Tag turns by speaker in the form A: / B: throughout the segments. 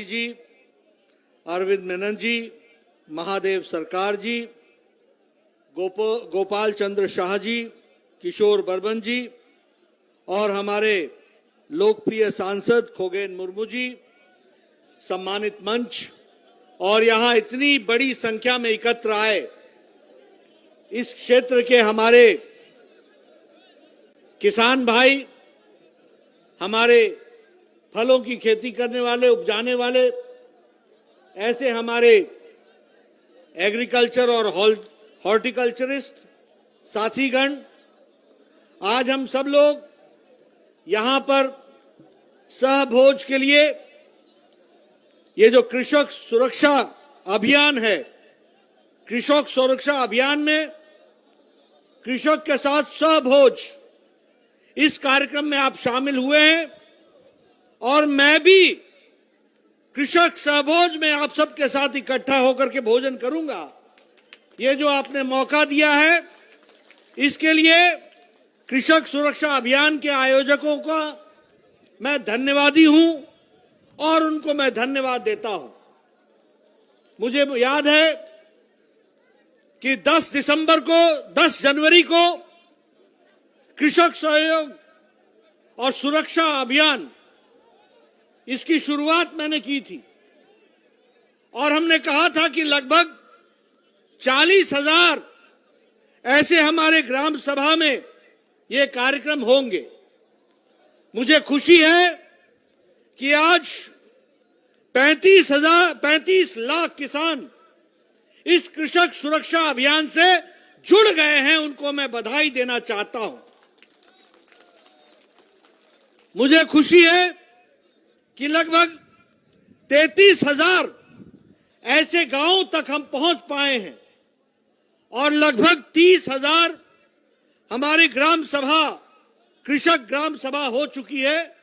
A: चौधरी जी, अरविंद मेनन जी, महादेव सरकार जी, गोपाल चंद्र शाह जी, किशोर बर्मन जी और हमारे लोकप्रिय सांसद खगेन मुर्मू जी, सम्मानित मंच और यहाँ इतनी बड़ी संख्या में एकत्र आए इस क्षेत्र के हमारे किसान भाई, हमारे फलों की खेती करने वाले, उपजाने वाले, ऐसे हमारे एग्रीकल्चर और हॉर्टिकल्चरिस्ट साथीगण, आज हम सब लोग यहाँ पर सहभोज के लिए ये जो कृषक सुरक्षा अभियान है, कृषक सुरक्षा अभियान में कृषक के साथ सहभोज, इस कार्यक्रम में आप शामिल हुए हैं और मैं भी कृषक सहभोज में आप सबके साथ इकट्ठा होकर के भोजन करूंगा। ये जो आपने मौका दिया है, इसके लिए कृषक सुरक्षा अभियान के आयोजकों का मैं धन्यवादी हूं और उनको मैं धन्यवाद देता हूं। मुझे याद है कि 10 जनवरी को कृषक सहयोग और सुरक्षा अभियान, इसकी शुरुआत मैंने की थी और हमने कहा था कि लगभग 40,000 ऐसे हमारे ग्राम सभा में ये कार्यक्रम होंगे। मुझे खुशी है कि आज 35 लाख किसान इस कृषक सुरक्षा अभियान से जुड़ गए हैं। उनको मैं बधाई देना चाहता हूं। मुझे खुशी है कि लगभग 33,000 ऐसे गांवों तक हम पहुंच पाए हैं और लगभग 30,000 हमारी ग्राम सभा, कृषक ग्राम सभा हो चुकी है।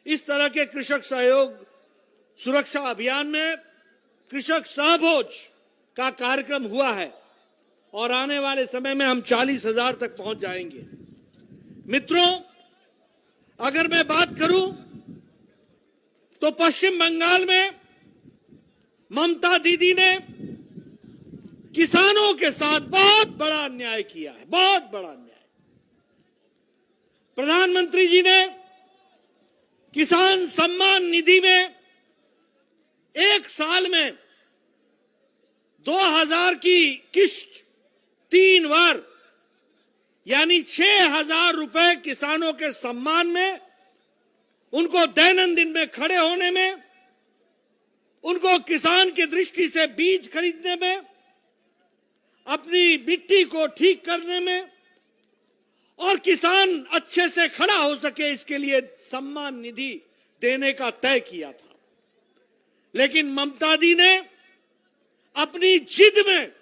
A: इस तरह के कृषक सहयोग सुरक्षा अभियान में कृषक सहभोज का कार्यक्रम हुआ है और आने वाले समय में हम 40,000 तक पहुंच जाएंगे। मित्रों, अगर मैं बात करूं तो पश्चिम बंगाल में ममता दीदी ने किसानों के साथ बहुत बड़ा अन्याय किया है, बहुत बड़ा अन्याय। प्रधानमंत्री जी ने किसान सम्मान निधि में एक साल में 2,000 की किश्त 3 बार, यानी 6,000 रुपए किसानों के सम्मान में, उनको दैनंदिन में खड़े होने में, उनको किसान की दृष्टि से बीज खरीदने में, अपनी मिट्टी को ठीक करने में और किसान अच्छे से खड़ा हो सके, इसके लिए सम्मान निधि देने का तय किया था। लेकिन ममता दी ने अपनी जिद में,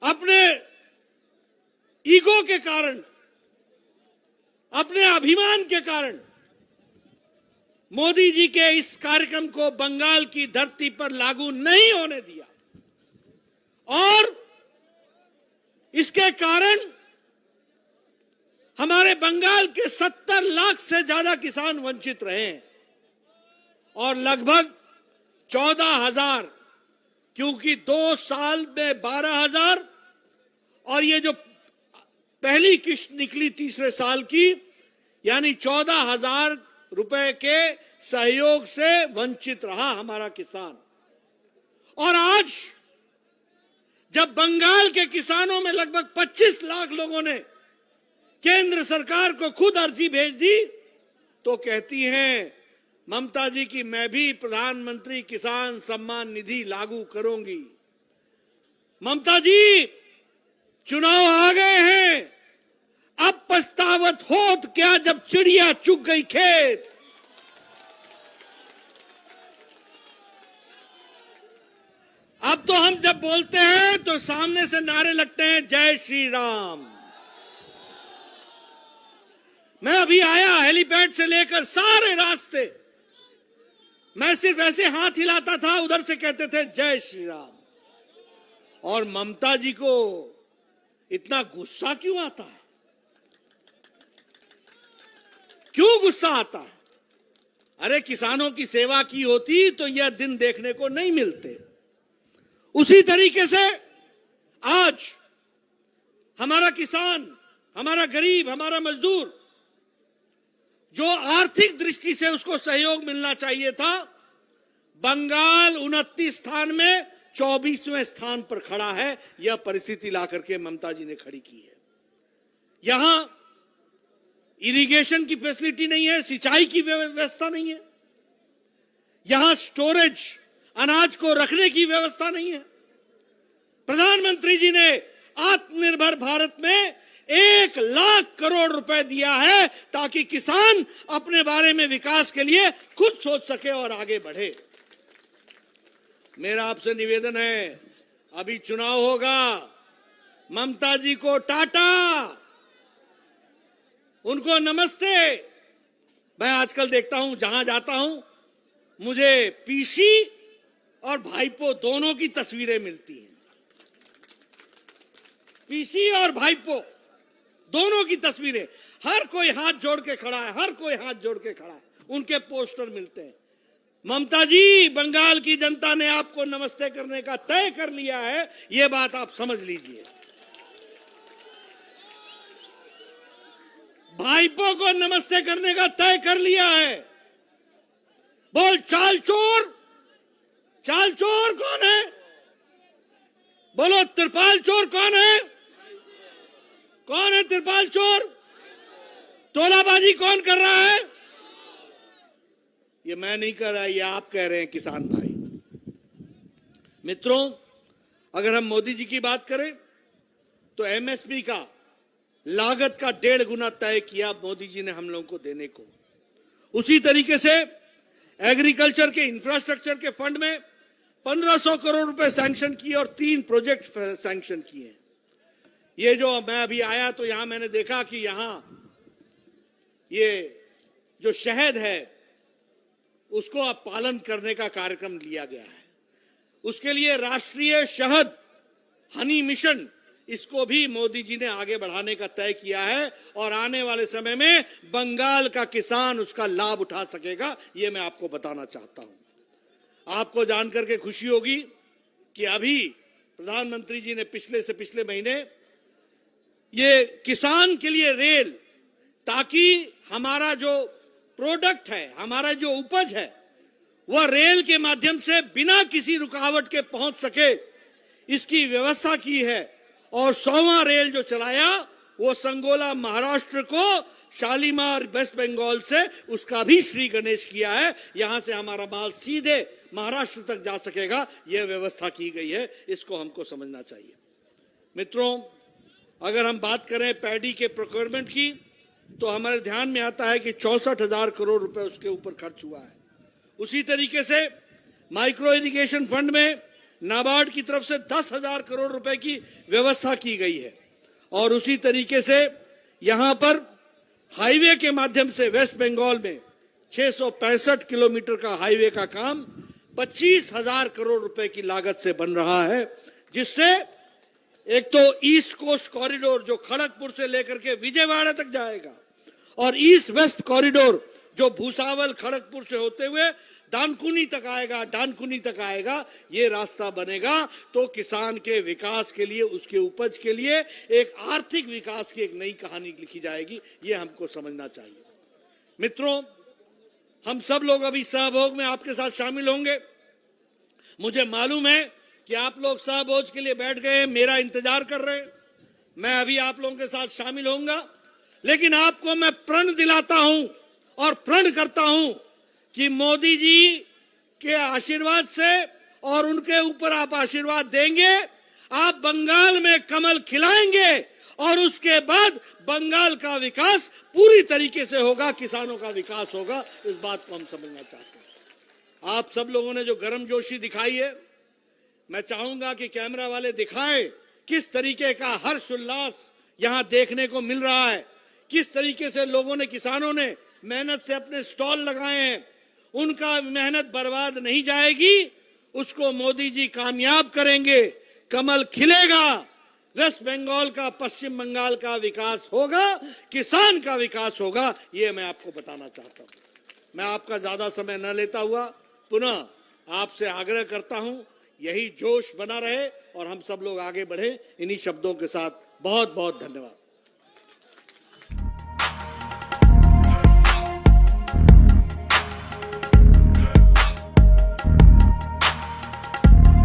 A: अपने ईगो के कारण, अपने अभिमान के कारण मोदी जी के इस कार्यक्रम को बंगाल की धरती पर लागू नहीं होने दिया और इसके कारण हमारे बंगाल के 70 लाख से ज्यादा किसान वंचित रहे हैं और लगभग 14,000, क्योंकि 2 साल में 12,000 और ये जो पहली किश्त निकली तीसरे साल की, यानी 14,000 रुपए के सहयोग से वंचित रहा हमारा किसान। और आज जब बंगाल के किसानों में लगभग 25 लाख लोगों ने केंद्र सरकार को खुद अर्जी भेज दी, तो कहती हैं ममता जी की मैं भी प्रधानमंत्री किसान सम्मान निधि लागू करूंगी। ममता जी, चुनाव आ गए हैं, अब पछतावत होत क्या जब चिड़िया चुग गई खेत। अब तो हम जब बोलते हैं तो सामने से नारे लगते हैं जय श्री राम। मैं अभी आया हेलीपैड से लेकर सारे रास्ते, मैं सिर्फ ऐसे हाथ हिलाता था, उधर से कहते थे जय श्री राम। और ममता जी को इतना गुस्सा क्यों आता है? क्यों गुस्सा आता है? अरे किसानों की सेवा की होती तो यह दिन देखने को नहीं मिलते। उसी तरीके से आज हमारा किसान, हमारा गरीब, हमारा मजदूर, जो आर्थिक दृष्टि से उसको सहयोग मिलना चाहिए था, बंगाल 29 स्थान में 24वें स्थान पर खड़ा है। यह परिस्थिति ला करके ममता जी ने खड़ी की है। यहां इरिगेशन की फैसिलिटी नहीं है, सिंचाई की व्यवस्था नहीं है, यहां स्टोरेज, अनाज को रखने की व्यवस्था नहीं है। प्रधानमंत्री जी ने आत्मनिर्भर भारत में 1 लाख करोड़ रुपए दिया है ताकि किसान अपने बारे में विकास के लिए खुद सोच सके और आगे बढ़े। मेरा आपसे निवेदन है, अभी चुनाव होगा, ममता जी को टाटा, उनको नमस्ते। मैं आजकल देखता हूं, जहां जाता हूं, मुझे पीसी और भाईपो दोनों की तस्वीरें मिलती हैं। पीसी और भाईपो दोनों की तस्वीरें, हर कोई हाथ जोड़ के खड़ा है, हर कोई हाथ जोड़ के खड़ा है, उनके पोस्टर मिलते हैं। ममता जी, बंगाल की जनता ने आपको नमस्ते करने का तय कर लिया है, यह बात आप समझ लीजिए। भाईपो को नमस्ते करने का तय कर लिया है। बोल चाल चोर, चाल चोर कौन है? बोलो त्रिपाल चोर कौन है? कौन है त्रिपाल चोर? तोलाबाजी कौन कर रहा है? ये मैं नहीं कर रहा, ये आप कह रहे हैं किसान भाई। मित्रों, अगर हम मोदी जी की बात करें तो एमएसपी का लागत का 1.5 गुना तय किया मोदी जी ने हम लोगों को देने को। उसी तरीके से एग्रीकल्चर के इंफ्रास्ट्रक्चर के फंड में 1500 करोड़ रुपए सैंक्शन किए और 3 प्रोजेक्ट सैंक्शन किए। ये जो मैं अभी आया तो यहां मैंने देखा कि यहां ये जो शहद है उसको अब पालन करने का कार्यक्रम लिया गया है। उसके लिए राष्ट्रीय शहद हनी मिशन, इसको भी मोदी जी ने आगे बढ़ाने का तय किया है और आने वाले समय में बंगाल का किसान उसका लाभ उठा सकेगा, यह मैं आपको बताना चाहता हूं। आपको जानकर के खुशी होगी कि अभी प्रधानमंत्री जी ने पिछले महीने ये किसान के लिए रेल, ताकि हमारा जो प्रोडक्ट है, हमारा जो उपज है, वह रेल के माध्यम से बिना किसी रुकावट के पहुंच सके, इसकी व्यवस्था की है। और 100वां रेल जो चलाया वो संगोला महाराष्ट्र को शालीमार वेस्ट बंगाल से, उसका भी श्री गणेश किया है। यहां से हमारा माल सीधे महाराष्ट्र तक जा सकेगा, यह व्यवस्था की गई है। इसको हमको समझना चाहिए। मित्रों, अगर हम बात करें पैडी के प्रोक्योरमेंट की तो हमारे ध्यान में आता है कि 64,000 करोड़ रुपए उसके ऊपर खर्च हुआ है। उसी तरीके से माइक्रो इरिगेशन फंड में नाबार्ड की तरफ से 10,000 करोड़ रुपए की व्यवस्था की गई है। और उसी तरीके से यहां पर हाईवे के माध्यम से वेस्ट बंगाल में 665 किलोमीटर का हाईवे का काम 25,000 करोड़ रुपए की लागत से बन रहा है, जिससे एक तो ईस्ट कोस्ट कॉरिडोर जो खड़गपुर से लेकर के विजयवाड़ा तक जाएगा और ईस्ट वेस्ट कॉरिडोर जो भूसावल खड़गपुर से होते हुए डानकुनी तक आएगा, ये रास्ता बनेगा तो किसान के विकास के लिए, उसके उपज के लिए एक आर्थिक विकास की एक नई कहानी लिखी जाएगी। ये हमको समझना चाहिए। मित्रों, हम सब लोग अभी सहभोग में आपके साथ शामिल होंगे। मुझे मालूम है कि आप लोग सहभोज के लिए बैठ गए, मेरा इंतजार कर रहे हैं। मैं अभी आप लोगों के साथ शामिल होऊंगा, लेकिन आपको मैं प्रण दिलाता हूं और प्रण करता हूं कि मोदी जी के आशीर्वाद से और उनके ऊपर आप आशीर्वाद देंगे, आप बंगाल में कमल खिलाएंगे और उसके बाद बंगाल का विकास पूरी तरीके से होगा, किसानों का विकास होगा। इस बात को हम समझना चाहते हैं। आप सब लोगों ने जो गर्मजोशी दिखाई है, मैं चाहूंगा कि कैमरा वाले दिखाएं किस तरीके का हर्ष उल्लास यहां देखने को मिल रहा है, किस तरीके से लोगों ने, किसानों ने मेहनत से अपने स्टॉल लगाए हैं। उनका मेहनत बर्बाद नहीं जाएगी, उसको मोदी जी कामयाब करेंगे, कमल खिलेगा, वेस्ट बंगाल का, पश्चिम बंगाल का विकास होगा, किसान का विकास होगा। ये मैं आपको बताना चाहता हूं। मैं आपका ज्यादा समय न लेता हुआ पुनः आपसे आग्रह करता हूं, यही जोश बना रहे और हम सब लोग आगे बढ़े। इन्हीं शब्दों के साथ बहुत बहुत धन्यवाद।